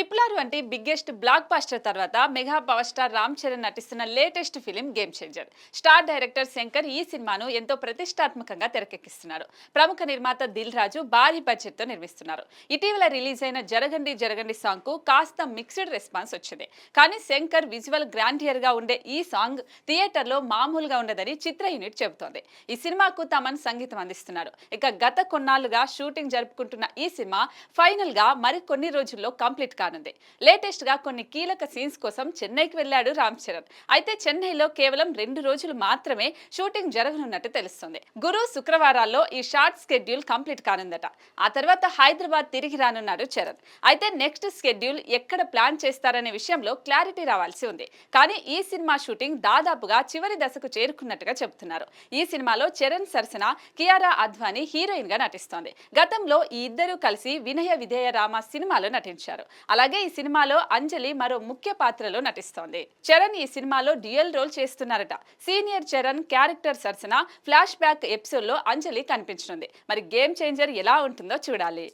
Triple R వంటి biggest blockbuster తర్వాత mega power star Ram Charan నటిస్తున్న latest film game changer. Star director Shankar ఈ సినిమాను ఎంతో ప్రతిష్టాత్మకంగా తెరకెక్కిస్తున్నారు. ప్రముఖ నిర్మాత దిల్ రాజు భారీ బడ్జెట్ తో నిర్మిస్తున్నారు. ఇటీవల రిలీజ్ అయిన జరగండి జరగండి సాంగ్ కు కాస్త మిక్స్డ్ రెస్పాన్స్ వచ్చింది. కానీ శంకర్ విజువల్ గ్రాండియర్ గా ఉండే ఈ సాంగ్ థియేటర్ లో మామూలుగా ఉండదని చిత్ర యూనిట్ చెబుతోంది. ఈ సినిమాకు తమన్ సంగీతం అందిస్తున్నారు. ఇక గత కొన్నాళ్లుగా షూటింగ్ జరుపుకుంటున్న ఈ సినిమా ఫైనల్ గా మరికొన్ని రోజుల్లో కంప్లీట్ కానుంది. లేటెస్ట్ గా కొన్ని కీలక సీన్స్ కోసం చెన్నైకి వెళ్లాడు రామ్ చరణ్. అయితే చెన్నైలో కేవలం 2 రోజులు మాత్రమే షూటింగ్ జరగనున్నట్టు తెలుస్తుంది. గురు శుక్రవారాల్లో ఈ షార్ట్ షెడ్యూల్ కంప్లీట్ కానుందట. ఆ తర్వాత హైదరాబాద్ తిరిగి రానున్నాడు చరణ్. అయితే నెక్స్ట్ షెడ్యూల్ ఎక్కడ ప్లాన్ చేస్తారనే విషయంలో క్లారిటీ రావాల్సి ఉంది. కానీ ఈ సినిమా షూటింగ్ దాదాపుగా చివరి దశకు చేరుకున్నట్టుగా చెబుతున్నారు. ఈ సినిమాలో చరణ్ సరసన కియారా అద్వానీ హీరోయిన్ గా నటిస్తోంది. గతంలో ఈ ఇద్దరు కలిసి వినయ విధేయ రామ సినిమాలో నటించారు. అలాగే ఈ సినిమాలో అంజలి మరో ముఖ్య పాత్రలో నటిస్తోంది. చరణ్ ఈ సినిమాలో డ్యూయల్ రోల్ చేస్తున్నారట. సీనియర్ చరణ్ క్యారెక్టర్ సరసన ఫ్లాష్ బ్యాక్ ఎపిసోడ్ లో అంజలి కనిపించనుంది. మరి గేమ్ చేంజర్ ఎలా ఉంటుందో చూడాలి.